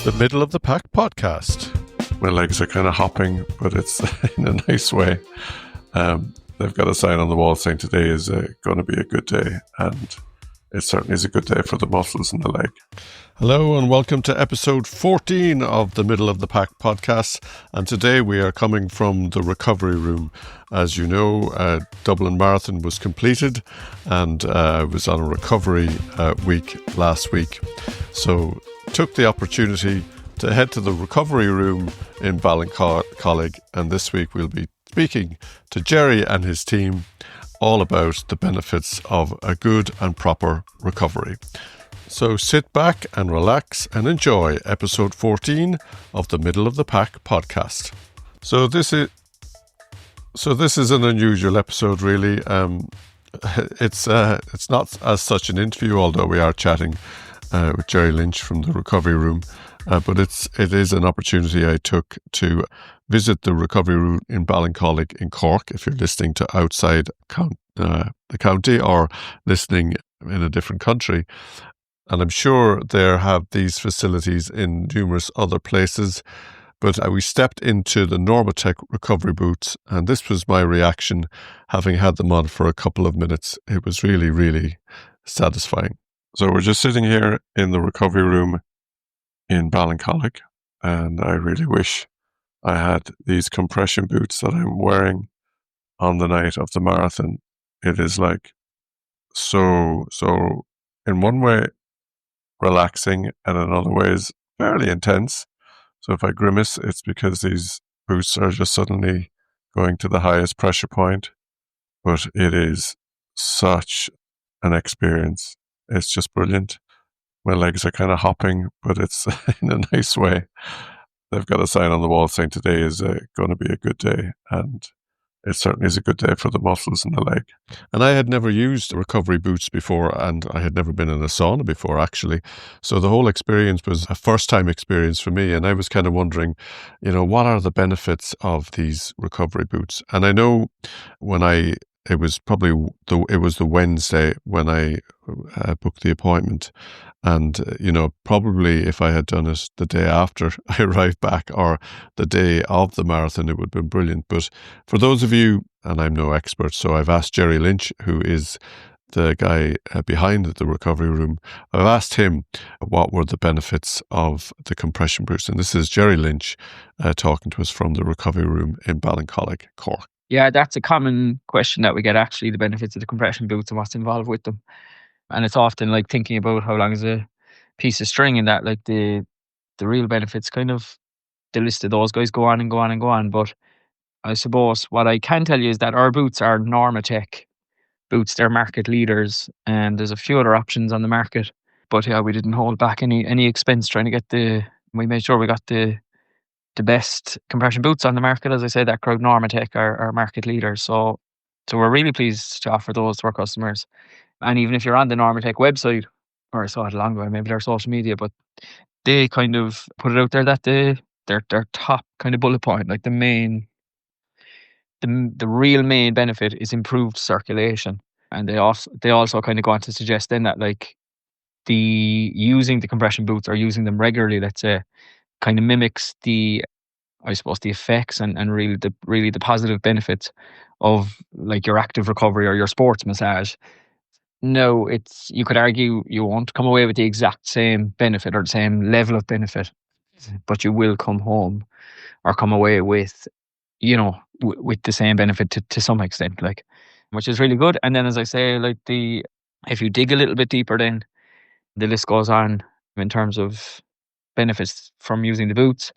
The Middle of the Pack podcast. My legs are kind of hopping, but it's in a nice way. They've got a sign on the wall saying today is going to be a good day, and it certainly is a good day for the muscles in the leg. Hello and welcome to episode 14 of the Middle of the Pack podcast, and today we are coming from the recovery room. As you know, Dublin Marathon was completed and I was on a recovery week last week, so took the opportunity to head to the recovery room in Ballincollig, and this week we'll be speaking to Jerry and his team all about the benefits of a good and proper recovery. So sit back and relax and enjoy episode 14 of the Middle of the Pack podcast. So this is an unusual episode, really. It's not as such an interview, although we are chatting with Jerry Lynch from the recovery room. But it is an opportunity I took to visit the recovery room in Ballincollig in Cork, if you're listening to outside the county or listening in a different country. And I'm sure there have these facilities in numerous other places. But we stepped into the NormaTec recovery boots, and this was my reaction, having had them on for a couple of minutes. It was really, really satisfying. So we're just sitting here in the recovery room in Ballincollig, and I really wish I had these compression boots that I'm wearing on the night of the marathon. It is like so in one way relaxing, and in other ways fairly intense. So if I grimace, it's because these boots are just suddenly going to the highest pressure point. But it is such an experience. It's just brilliant. My legs are kind of hopping, but it's in a nice way. They've got a sign on the wall saying today is going to be a good day, and it certainly is a good day for the muscles in the leg. And I had never used recovery boots before, and I had never been in a sauna before, actually. So the whole experience was a first-time experience for me, and I was kind of wondering, what are the benefits of these recovery boots? And I know it was the Wednesday when I booked the appointment. And, probably if I had done it the day after I arrived back or the day of the marathon, it would have been brilliant. But for those of you, and I'm no expert, so I've asked Jerry Lynch, who is the guy behind the recovery room, I've asked him what were the benefits of the compression boots. And this is Jerry Lynch talking to us from the recovery room in Ballincollig, Cork. Yeah, that's a common question that we get, actually, the benefits of the compression boots and what's involved with them. And it's often like thinking about how long is a piece of string, and that like the real benefits, kind of the list of those guys go on and go on and go on. But I suppose what I can tell you is that our boots are NormaTec boots. They're market leaders, and there's a few other options on the market. But yeah, we didn't hold back any expense trying to get we made sure we got the best compression boots on the market. As I said, that crowd, NormaTec are market leaders. So we're really pleased to offer those to our customers. And even if you're on the NormaTec website, or I saw it long ago, maybe their social media, but they kind of put it out there that their top kind of bullet point, like the real main benefit is improved circulation. And they also kind of go on to suggest then that like using the compression boots or using them regularly, let's say, kind of mimics the effects and really the positive benefits of like your active recovery or your sports massage. No, you could argue you won't come away with the exact same benefit or the same level of benefit, but you will come home or come away with, with the same benefit to some extent, like, which is really good. And then, as I say, like if you dig a little bit deeper, then the list goes on in terms of benefits from using the boots.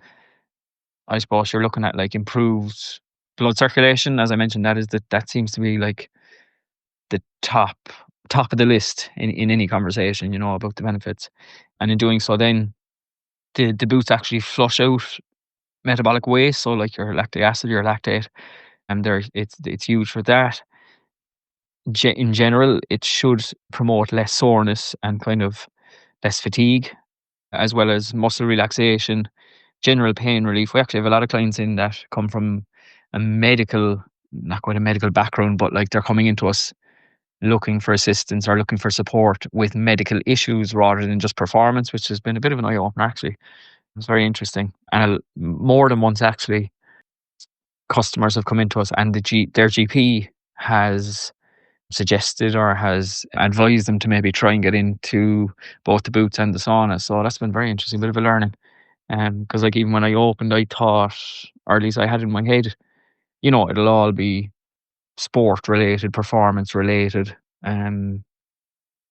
I suppose you're looking at like improved blood circulation. As I mentioned, that seems to be like the top of the list in any conversation, about the benefits. And in doing so, then the boots actually flush out metabolic waste, so like your lactic acid, your lactate, and it's huge for that. In general, it should promote less soreness and kind of less fatigue, as well as muscle relaxation, general pain relief. We actually have a lot of clients in that come from not quite a medical background, but like they're coming into us looking for assistance or looking for support with medical issues rather than just performance, which has been a bit of an eye-opener, actually. It's very interesting. And more than once, actually, customers have come into us and their GP has suggested or has advised them to maybe try and get into both the boots and the sauna. So that's been very interesting, bit of a learning. Because like even when I opened, I thought, or at least I had in my head, it'll all be sport related, performance related.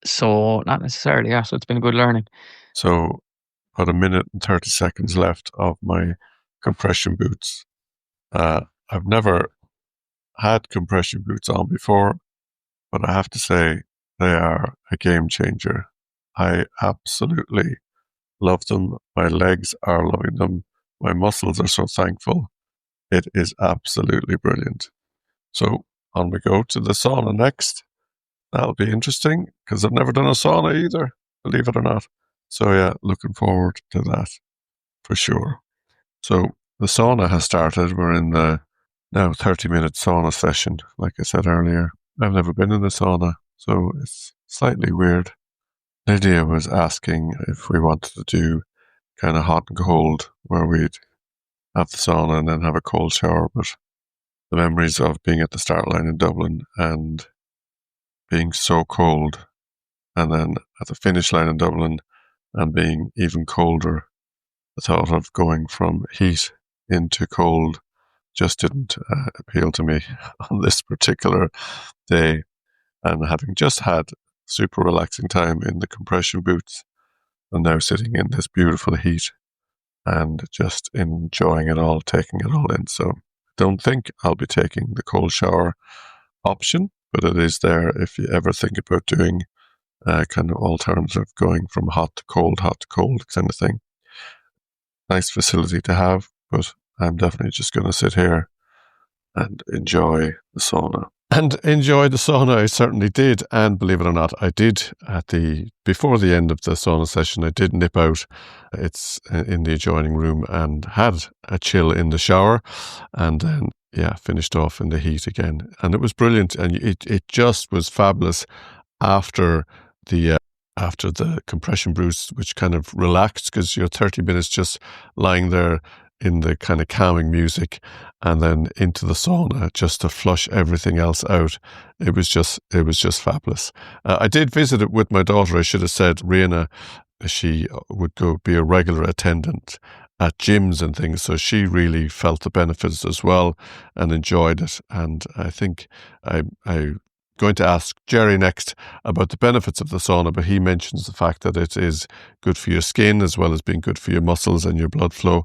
So not necessarily, yeah. So it's been a good learning. So about a minute and 30 seconds left of my compression boots. I've never had compression boots on before, but I have to say they are a game changer. I absolutely love them. My legs are loving them. My muscles are so thankful. It is absolutely brilliant. So on we go to the sauna next. That'll be interesting because I've never done a sauna either, believe it or not. So yeah, looking forward to that for sure. So the sauna has started. We're in the now 30-minute sauna session. Like I said earlier, I've never been in the sauna, so it's slightly weird. Lydia was asking if we wanted to do kind of hot and cold, where we'd have the sauna and then have a cold shower. But the memories of being at the start line in Dublin and being so cold, and then at the finish line in Dublin and being even colder, the thought of going from heat into cold just didn't appeal to me on this particular day. And having just had super relaxing time in the compression boots and now sitting in this beautiful heat and just enjoying it all, taking it all in. So I don't think I'll be taking the cold shower option, but it is there if you ever think about doing kind of alternative, going from hot to cold kind of thing. Nice facility to have, but I'm definitely just going to sit here and enjoy the sauna. And enjoy the sauna, I certainly did. And believe it or not, I did before the end of the sauna session, I did nip out. It's in the adjoining room and had a chill in the shower and then, finished off in the heat again. And it was brilliant. And it just was fabulous after the compression boost, which kind of relaxed because you're 30 minutes just lying there in the kind of calming music and then into the sauna just to flush everything else out. It was just fabulous. I did visit it with my daughter. I should have said Rihanna, she would go be a regular attendant at gyms and things. So she really felt the benefits as well and enjoyed it. And I think I going to ask Jerry next about the benefits of the sauna, but he mentions the fact that it is good for your skin as well as being good for your muscles and your blood flow.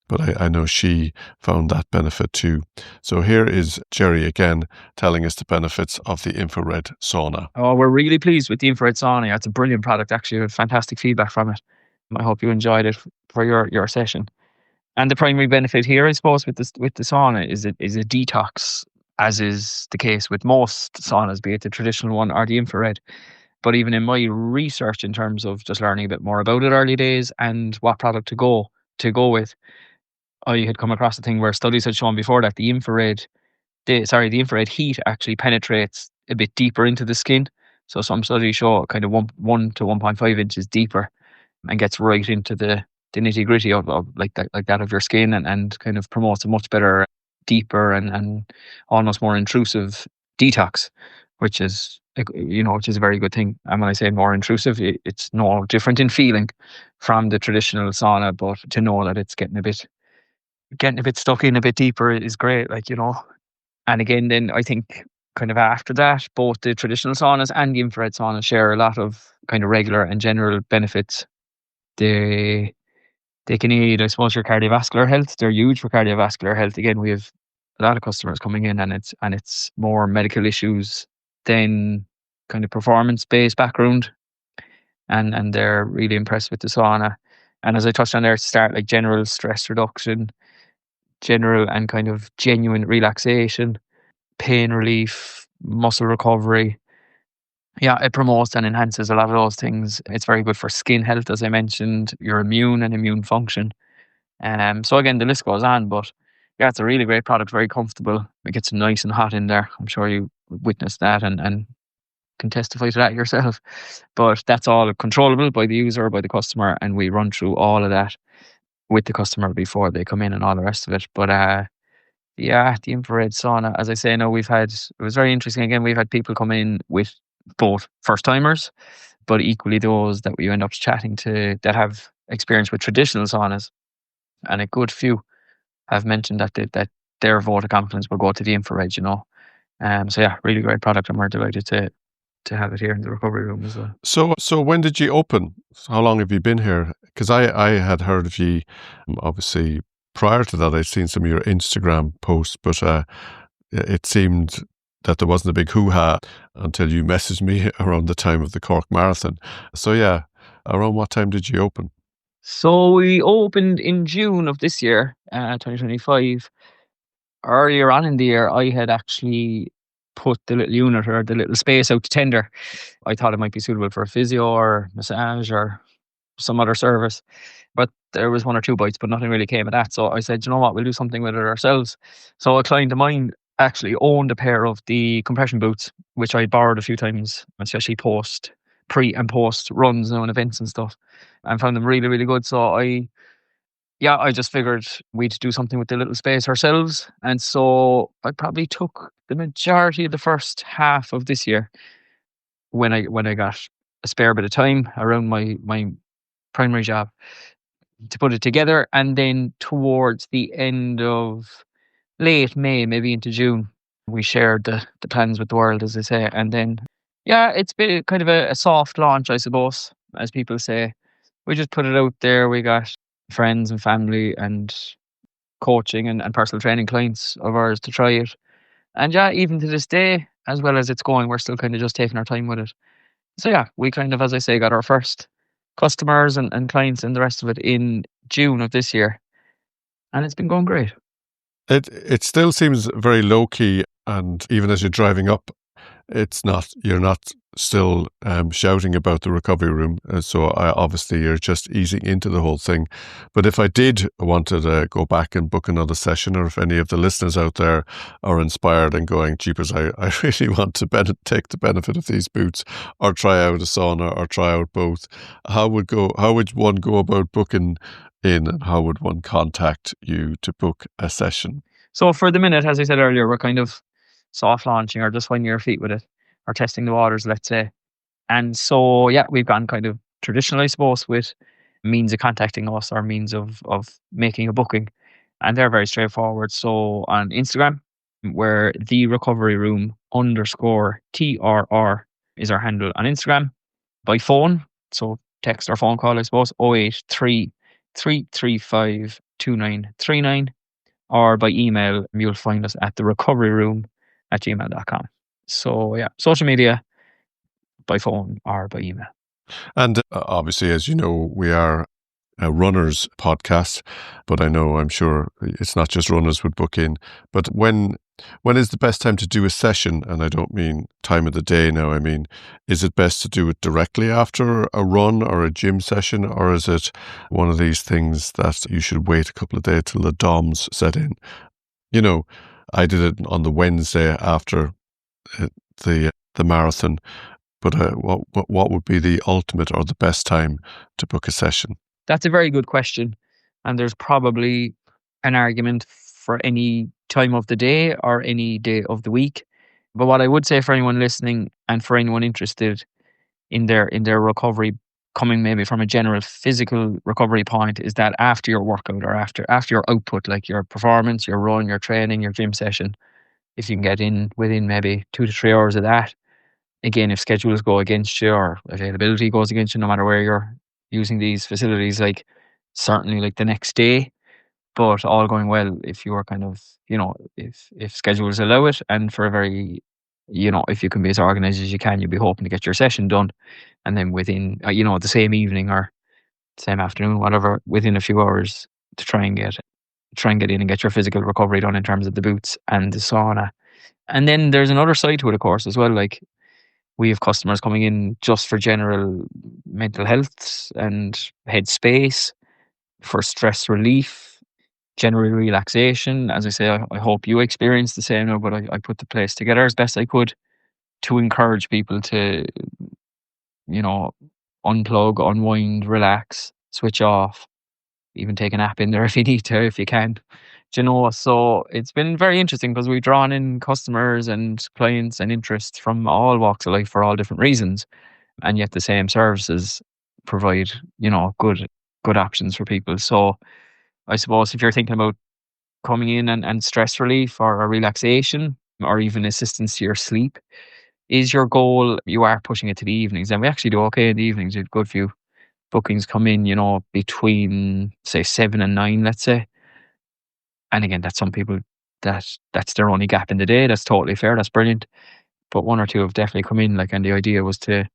But I know she found that benefit too. So here is Jerry again telling us the benefits of the infrared sauna. Oh, we're really pleased with the infrared sauna. It's a brilliant product, actually. We had fantastic feedback from it. I hope you enjoyed it for your session. And the primary benefit here, I suppose, with the sauna is a detox, as is the case with most saunas, be it the traditional one or the infrared. But even in my research, in terms of just learning a bit more about it early days and what product to go with, I had come across a thing where studies had shown before that the infrared heat actually penetrates a bit deeper into the skin. So some studies show kind of 1 to 1.5 inches deeper and gets right into the nitty gritty of like that of your skin and kind of promotes a much better, deeper and almost more intrusive detox, which is a very good thing. And when I say more intrusive, it's no different in feeling from the traditional sauna, but to know that it's getting a bit stuck in a bit deeper is great, And again, then I think kind of after that, both the traditional saunas and the infrared saunas share a lot of kind of regular and general benefits. They can aid, I suppose, your cardiovascular health. They're huge for cardiovascular health. Again, we have a lot of customers coming in and it's more medical issues than kind of performance-based background. And they're really impressed with the sauna. And as I touched on there at the start, like general stress reduction, general and kind of genuine relaxation, pain relief, muscle recovery. Yeah, it promotes and enhances a lot of those things. It's very good for skin health, as I mentioned, your immune and immune function. So again, the list goes on, but yeah, it's a really great product, very comfortable. It gets nice and hot in there. I'm sure you witnessed that and can testify to that yourself. But that's all controllable by the user, by the customer, and we run through all of that with the customer before they come in and all the rest of it. But yeah, the infrared sauna, as I say, no, it was very interesting. Again, we've had people come in with both first timers, but equally those that we end up chatting to that have experience with traditional saunas, and a good few have mentioned that their vote of confidence will go to the infrared. So yeah, really great product, and we're delighted to have it here in the recovery room as well. So when did you open? How long have you been here? Because I had heard of you, obviously, prior to that. I'd seen some of your Instagram posts, but it seemed that there wasn't a big hoo-ha until you messaged me around the time of the Cork Marathon. So yeah, around what time did you open? So we opened in June of this year, 2025. Earlier on in the year, I had actually put the little unit or the little space out to tender. I thought it might be suitable for a physio or massage or some other service. But there was one or two bites, but nothing really came of that. So I said, you know what, we'll do something with it ourselves. So a client of mine actually owned a pair of the compression boots, which I borrowed a few times, especially pre and post runs and events and stuff, and found them really, really good. So I just figured we'd do something with the little space ourselves. And so I probably took the majority of the first half of this year when I got a spare bit of time around my primary job to put it together. And then towards the end of late May, maybe into June, we shared the plans with the world, as they say. And then, yeah, it's been kind of a soft launch, I suppose, as people say. We just put it out there. We got friends and family and coaching and personal training clients of ours to try it. And yeah, even to this day, as well as it's going, we're still kind of just taking our time with it. So yeah, we kind of, as I say, got our first customers and clients and the rest of it in June of this year. And it's been going great. It still seems very low key, and even as you're driving up, you're not still shouting about the recovery room. Obviously you're just easing into the whole thing. But if I did want to go back and book another session, or if any of the listeners out there are inspired and going, jeepers, I really want to take the benefit of these boots, or try out a sauna, or try out both, how would one go about booking in, and how would one contact you to book a session? So for the minute, as I said earlier, we're kind of soft launching or just finding your feet with it or testing the waters, let's say. And so, yeah, we've gone kind of traditional, I suppose, with means of contacting us or means of making a booking. And they're very straightforward. So on Instagram, where the recovery room _TRR is our handle on Instagram. By phone, so text or phone call, I suppose, 083 335 2939. Or by email, you'll find us at therecoveryroom@gmail.com. So yeah, social media, by phone or by email. And obviously, as you know, we are a runners podcast, but I'm sure it's not just runners would book in. But when is the best time to do a session? And I don't mean time of the day now. I mean, is it best to do it directly after a run or a gym session, or is it one of these things that you should wait a couple of days till the DOMS set in? I did it on the Wednesday after the marathon. But what would be the ultimate or the best time to book a session? That's a very good question. And there's probably an argument for any time of the day or any day of the week. But what I would say for anyone listening and for anyone interested in their recovery, coming maybe from a general physical recovery point, is that after your workout or after your output, like your performance, your run, your training, your gym session, if you can get in within maybe 2 to 3 hours of that, again, if schedules go against you or availability goes against you, no matter where you're using these facilities, like certainly like the next day, but all going well, if you're kind of, if schedules allow it, and for a very, if you can be as organized as you can, you'll be hoping to get your session done. And then within, the same evening or same afternoon, whatever, within a few hours to try and get in and get your physical recovery done in terms of the boots and the sauna. And then there's another side to it, of course, as well. Like, we have customers coming in just for general mental health and headspace, for stress relief, general relaxation. As I say, I hope you experience the same now, but I put the place together as best I could to encourage people to, unplug, unwind, relax, switch off, even take a nap in there if you need to, if you can. Do you know, so it's been very interesting because we've drawn in customers and clients and interests from all walks of life for all different reasons, and yet the same services provide, good options for people. So I suppose if you're thinking about coming in and stress relief or a relaxation or even assistance to your sleep is your goal, you are pushing it to the evenings. And we actually do okay in the evenings. We've a good few bookings come in, between say 7 and 9, let's say. And again, that's some people that's their only gap in the day. That's totally fair. That's brilliant. But one or two have definitely come in, and the idea was to,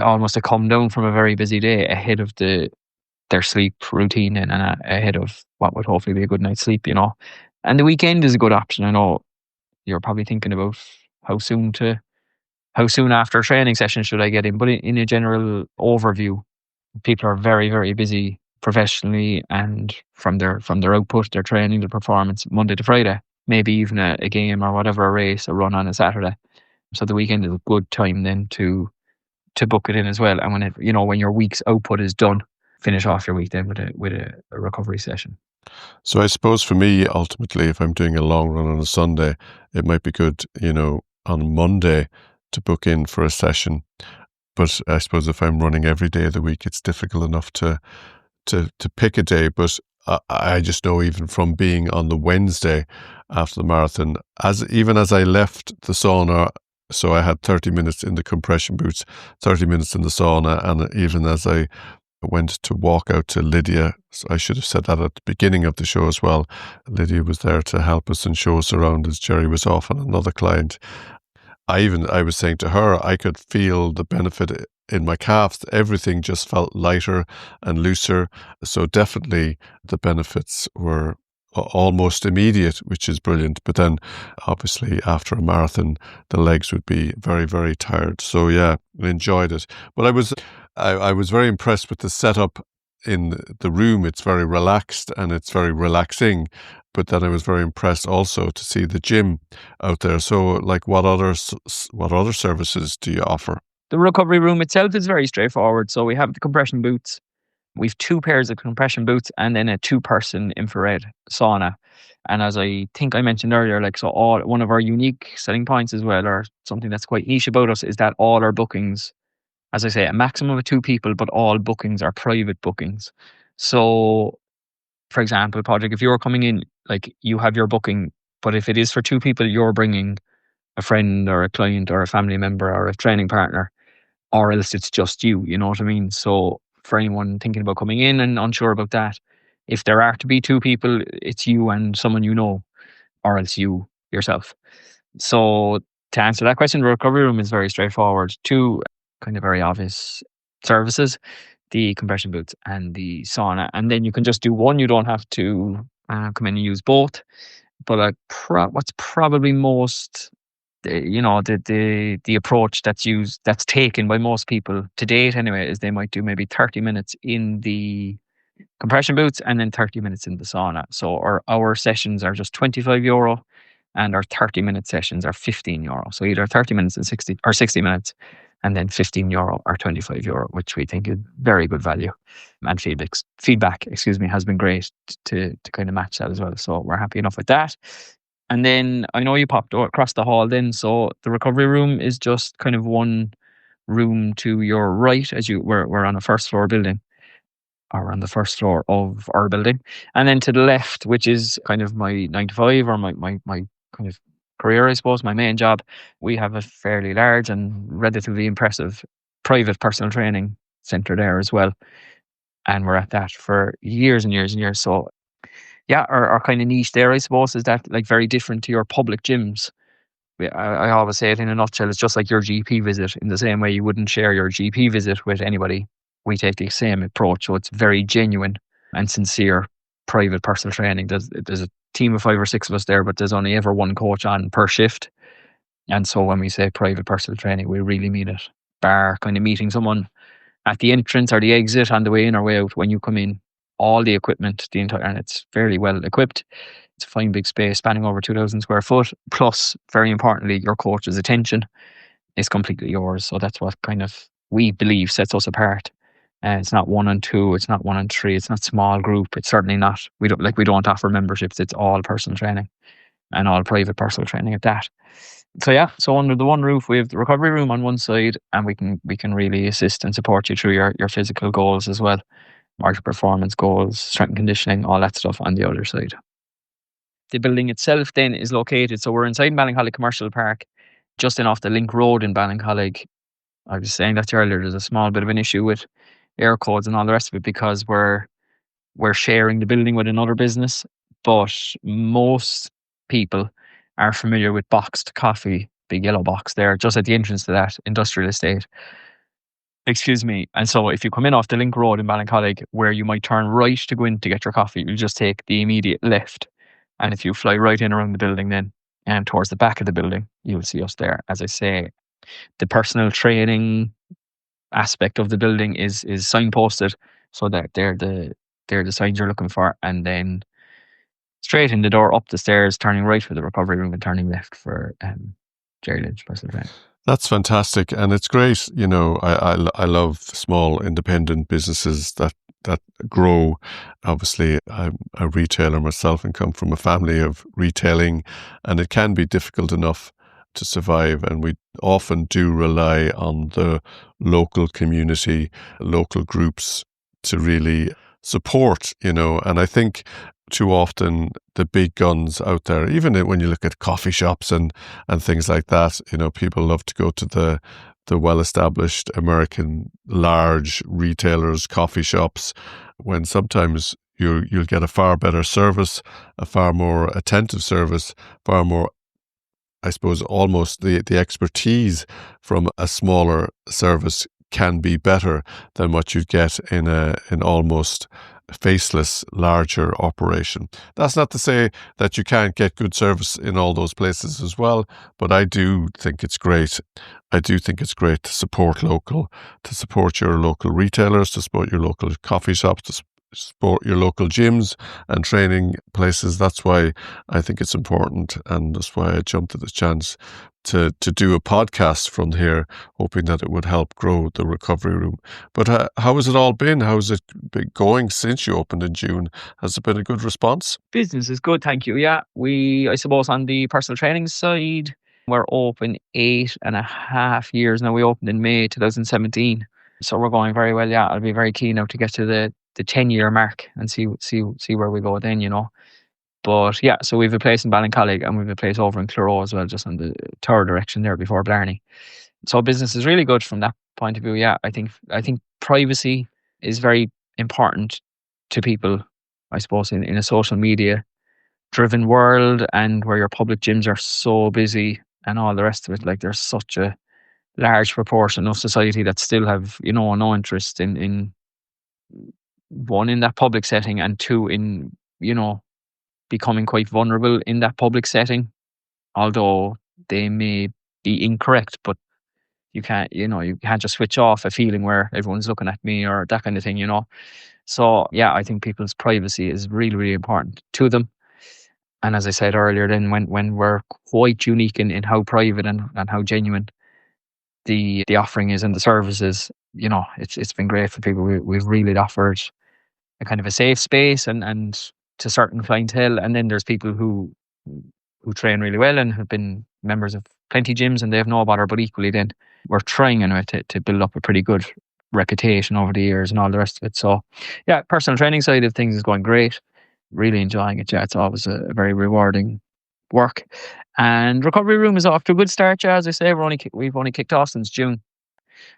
almost to come down from a very busy day ahead of their sleep routine and ahead of what would hopefully be a good night's sleep. And the weekend is a good option. I know you're probably thinking about how soon after a training session should I get in, but in a general overview, people are very, very busy professionally and from their output, their training, their performance, Monday to Friday, maybe even a game or whatever, a race, a run on a Saturday. So the weekend is a good time then to book it in as well. And when your week's output is done, finish off your week then with a recovery session. So I suppose for me, ultimately, if I'm doing a long run on a Sunday, it might be good, on Monday to book in for a session. But I suppose if I'm running every day of the week, it's difficult enough to pick a day. But I just know, even from being on the Wednesday after the marathon, even as I left the sauna, so I had 30 minutes in the compression boots, 30 minutes in the sauna, and even as I went to walk out to Lydia, so I should have said that at the beginning of the show as well. Lydia was there to help us and show us around as Jerry was off on another client. I was saying to her, I could feel the benefit in my calves. Everything just felt lighter and looser. So definitely the benefits were almost immediate, which is brilliant. But then obviously after a marathon, the legs would be very, very tired. So yeah, I enjoyed it. But I was very impressed with the setup in the room. It's very relaxed and it's very relaxing. But then I was very impressed also to see the gym out there. So, like, what other services do you offer? The recovery room itself is very straightforward. So we have the compression boots. We've 2 pairs of compression boots and then a 2-person infrared sauna. And as I think I mentioned earlier, one of our unique selling points as well, or something that's quite niche about us, is that all our bookings, as I say, a maximum of 2 people, but all bookings are private bookings. So, for example, Patrick, if you're coming in, you have your booking, but if it is for 2 people, you're bringing a friend or a client or a family member or a training partner, or else it's just you, you know what I mean? So for anyone thinking about coming in and unsure about that, if there are to be 2 people, it's you and someone you know, or else you yourself. So to answer that question, the recovery room is very straightforward. 2 kind of very obvious services, the compression boots and the sauna. And then you can just do one. You don't have to come in and use both. But what's probably most, the approach that's taken by most people to date anyway, is they might do maybe 30 minutes in the compression boots and then 30 minutes in the sauna. So our sessions are just €25 and our 30-minute sessions are €15. So either 30 minutes and 60 minutes and then €15 or €25, which we think is very good value. And feedback, has been great to kind of match that as well. So we're happy enough with that. And then I know you popped across the hall then. So the recovery room is just kind of one room to your right as we're on a first floor building, or on the first floor of our building. And then to the left, which is kind of my 9 to 5 or my kind of career, I suppose, my main job, we have a fairly large and relatively impressive private personal training centre there as well. And we're at that for years and years and years. So yeah, our kind of niche there, I suppose, is that very different to your public gyms. I always say it in a nutshell, it's just like your GP visit. In the same way you wouldn't share your GP visit with anybody, we take the same approach. So it's very genuine and sincere private personal training. There's a team of 5 or 6 of us there, but there's only ever one coach on per shift. And so when we say private personal training, we really mean it. Bar kind of meeting someone at the entrance or the exit, on the way in or way out, when you come in, all the equipment, and it's fairly well equipped. It's a fine big space spanning over 2,000 square foot. Plus, very importantly, your coach's attention is completely yours. So that's what kind of we believe sets us apart It's not 1-on-2, it's not 1-on-3, it's not small group. It's certainly not. We don't offer memberships. It's all personal training and all private personal training at that. So yeah, so under the one roof, we have the recovery room on one side, and we can really assist and support you through your physical goals as well, or your performance goals, strength and conditioning, all that stuff on the other side. The building itself then is located, so we're inside Ballincollig Commercial Park, just in off the Link Road in Ballincollig. I was saying that earlier, there's a small bit of an issue with air codes and all the rest of it because we're sharing the building with another business, but most people are familiar with Boxed Coffee, big yellow box there, just at the entrance to that industrial estate. Excuse me. And so if you come in off the Link Road in Ballincollig, where you might turn right to go in to get your coffee, you just take the immediate left. And if you fly right in around the building then, and towards the back of the building, you'll see us there. As I say, the personal training aspect of the building is signposted, so that they're the signs you're looking for, and then straight in the door, up the stairs, turning right for the recovery room and turning left for Jerry Lynch personal training. That's fantastic, and it's great. You know, I love small independent businesses that grow. Obviously, I'm a retailer myself and come from a family of retailing, and it can be difficult enough to survive, and we often do rely on the local community, local groups to really support, you know. And I think too often the big guns out there, even when you look at coffee shops and things like that, you know, people love to go to the well-established American large retailers, coffee shops, when sometimes you'll get a far better service, a far more attentive service, far more, I suppose, almost the expertise from a smaller service can be better than what you'd get in an almost faceless larger operation. That's not to say that you can't get good service in all those places as well, but I do think it's great. I do think it's great to support local, to support your local retailers, to support your local coffee shops, to support your local gyms and training places. That's why I think it's important, and that's why I jumped at the chance to do a podcast from here, hoping that it would help grow the recovery room. But how has it all been? How has it been going since you opened in June? Has it been a good response? Business is good, thank you. Yeah, I suppose on the personal training side, we're open 8.5 years now. We opened in May 2017. So we're going very well. Yeah, I'll be very keen now to get to the 10-year mark and see where we go then, you know. But yeah, so we've a place in Ballincollig and we've a place over in Clero as well, just on the third direction there before Blarney. So business is really good from that point of view. Yeah, I think privacy is very important to people, I suppose, in a social media driven world, and where your public gyms are so busy and all the rest of it. Like, there's such a large proportion of society that still have, you know, no interest in one, in that public setting, and two, in, you know, becoming quite vulnerable in that public setting, although they may be incorrect. But you can't just switch off a feeling where everyone's looking at me or that kind of thing, you know. So yeah, I think people's privacy is really, really important to them. And as I said earlier, then when we're quite unique in how private and how genuine the offering is and the services, you know, it's been great for people. We've really offered a kind of a safe space and to certain clientele, and then there's people who train really well and have been members of plenty gyms and they have no bother. But equally, then we're trying anyway to build up a pretty good reputation over the years and all the rest of it. So yeah, personal training side of things is going great. Really enjoying it. Yeah, it's always a very rewarding work. And recovery room is off to a good start. Yeah, as I say, we've only kicked off since June,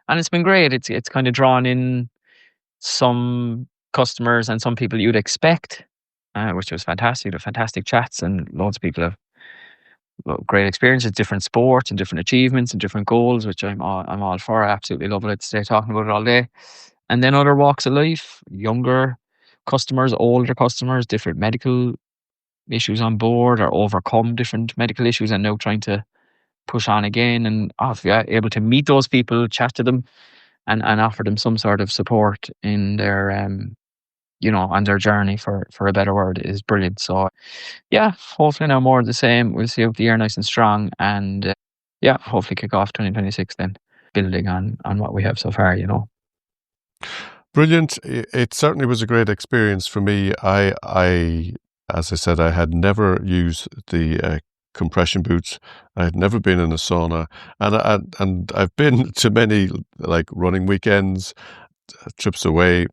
and it's been great. It's kind of drawn in some customers and some people you'd expect, which was fantastic. They're fantastic chats, and loads of people have great experiences, different sports and different achievements and different goals, which I'm all for. I absolutely love it. I'd stay talking about it all day. And then other walks of life, younger customers, older customers, different medical issues on board, or overcome different medical issues and now trying to push on again. And able to meet those people, chat to them, and offer them some sort of support in their on their journey for a better word is brilliant. So yeah, hopefully now more of the same. We'll see out the year nice and strong, and hopefully kick off 2026 then, building on what we have so far, you know. Brilliant. It certainly was a great experience for me. As I said, I had never used the compression boots. I had never been in a sauna, and I've been to many like running weekends, trips away,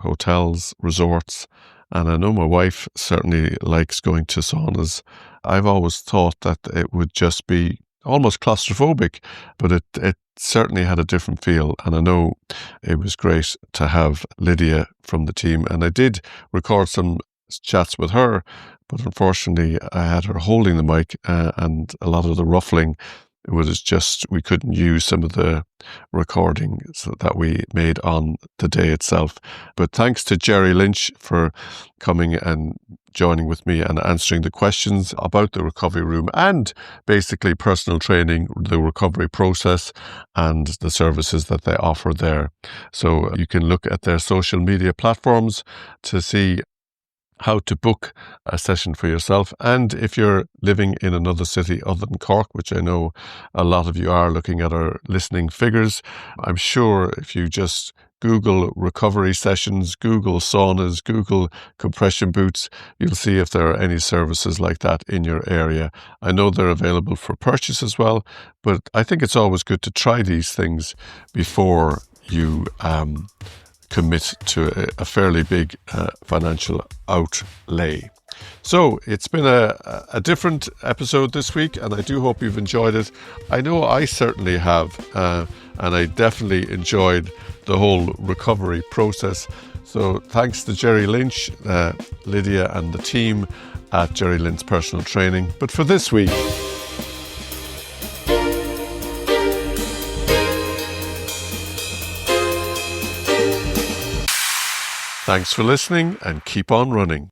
hotels, resorts, and I know my wife certainly likes going to saunas. I've always thought that it would just be almost claustrophobic, but it certainly had a different feel. And I know it was great to have Lydia from the team. And I did record some chats with her, but unfortunately I had her holding the mic and a lot of the ruffling was just, we couldn't use some of the recordings that we made on the day itself. But thanks to Jerry Lynch for coming and joining with me and answering the questions about the recovery room and basically personal training, the recovery process and the services that they offer there. So you can look at their social media platforms to see how to book a session for yourself. And if you're living in another city other than Cork, which I know a lot of you are looking at our listening figures, I'm sure if you just Google recovery sessions, Google saunas, Google compression boots, you'll see if there are any services like that in your area. I know they're available for purchase as well, but I think it's always good to try these things before you commit to a fairly big financial outlay. So it's been a different episode this week, and I do hope you've enjoyed it. I know I certainly have, and I definitely enjoyed the whole recovery process. So thanks to Jerry Lynch, Lydia and the team at Jerry Lynch Personal Training. But for this week, thanks for listening and keep on running.